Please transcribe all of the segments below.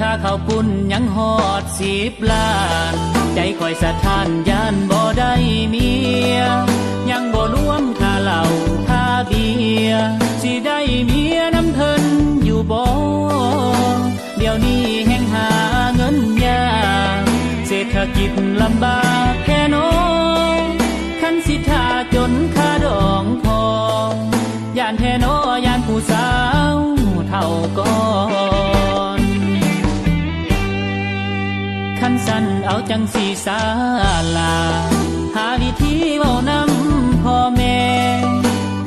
ค่าข้าวปุ้นยังหอด10 ล้านใจคอยสะท้านยานบ่ได้เมียยังบ่รวมค่าเหล้าค่าเบียร์สิได้เมียน้ำเพิ่นอยู่บ่เดี๋ยวนี้แห่งหาเงินยากเศรษฐกิจลำบากแค่น้องคันสิท่าจนค่าดองพอย่านแท้น้อย่านผู้สาวเท่าก่อนคันสั่นเอาจังสีสาลาหาวิธีเว้านำพ่อแม่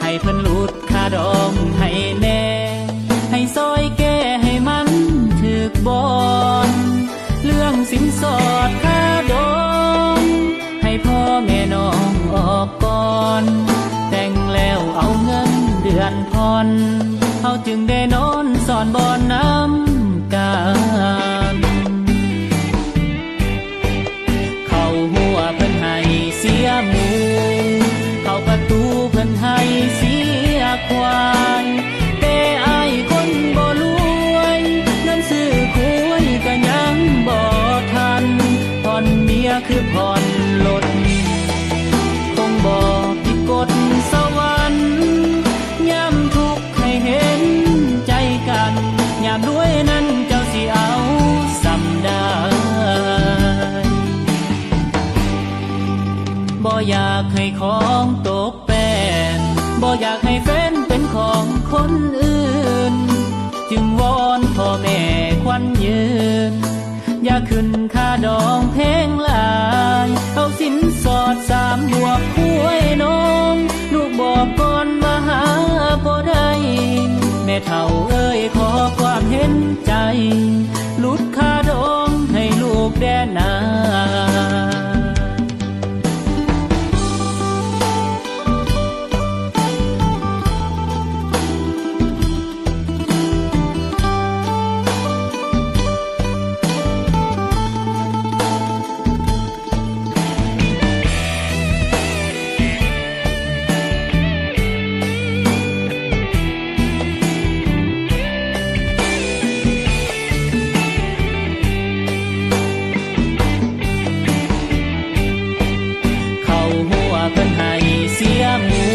ให้เพิ่นหลุดค่าดองให้แน่ให้ซอยแก้ให้มันถึกบอนเรื่องสินสอดค่าดองให้พ่อแม่น้องออกก่อนแต่งแล้วเอาเงินเดือนผ่อนเขาจึงได้นอนสอนบอนน้ำกันเข้าหัวเพิ่นให้เสียหมูเข้าประตูเพิ่นให้เสียควายแต่อายคนบ่รวยเงินซื้อคุยก็ยังบ่ทันผ่อนเมียคือผ่อนรถคงบ่ผิดกฎสวรรค์ยามทุกข์ให้เห็นใจกันยามรวยนั้นเจ้าสิเอาสำได้บ่อยากให้ของตกแป้นบ่อยากให้แฟนเป็นของคนอื่นจึงวอนพ่อแม่ควันยืนอย่าขึ้นค่าดองแพงหลายเอาสินสอด3 บวกคุยน้องลูกบอกก่อนว่าหาบ่ได้แม่เฒ่าเอ้ยขอความเห็นใจลดค่าดองให้ลูกแด่นาเพิ่นให้เสียหมู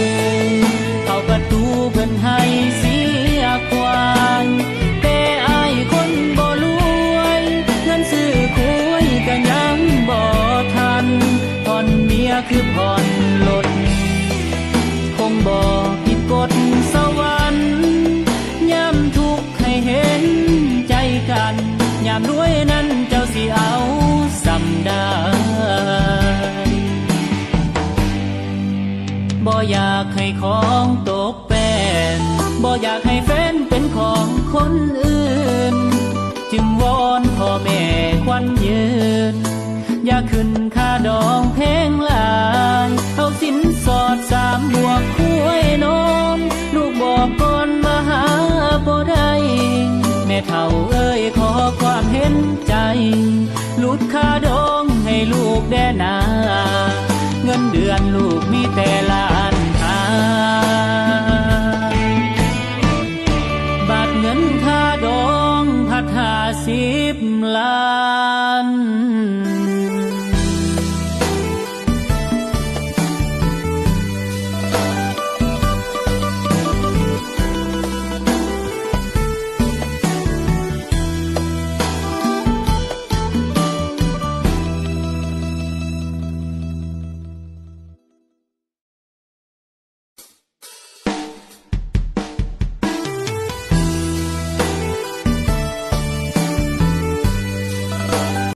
เข้าประตูเพิ่นให้เสียควายแต่อายคนบ่รวยเงินซื้อคุยก็ยังบ่ทันผ่อนเมียคือผ่อนรถคงบ่ผิดกฎสวรรค์ยามทุกข์ให้เห็นใจกันยามรวยนั้นเจ้าสิเอาสำได้บ่อยากให้ของตกแป้นบ่อยากให้แฟนเป็นของคนอื่นจึงวอนพ่อแม่ควันยืนอย่าขึ้นค่าดองแพงหลายเอาสินสอด3 บวกคุยน้องลูกบอกก่อนว่าหาบ่ได้แม่เฒ่าเอ้ยขอความเห็นใจลดค่าดองให้ลูกแด่นาเงินเดือนลูกมีแต่ล้านห้าบาทเงินค่าดองพัด50 ล้าน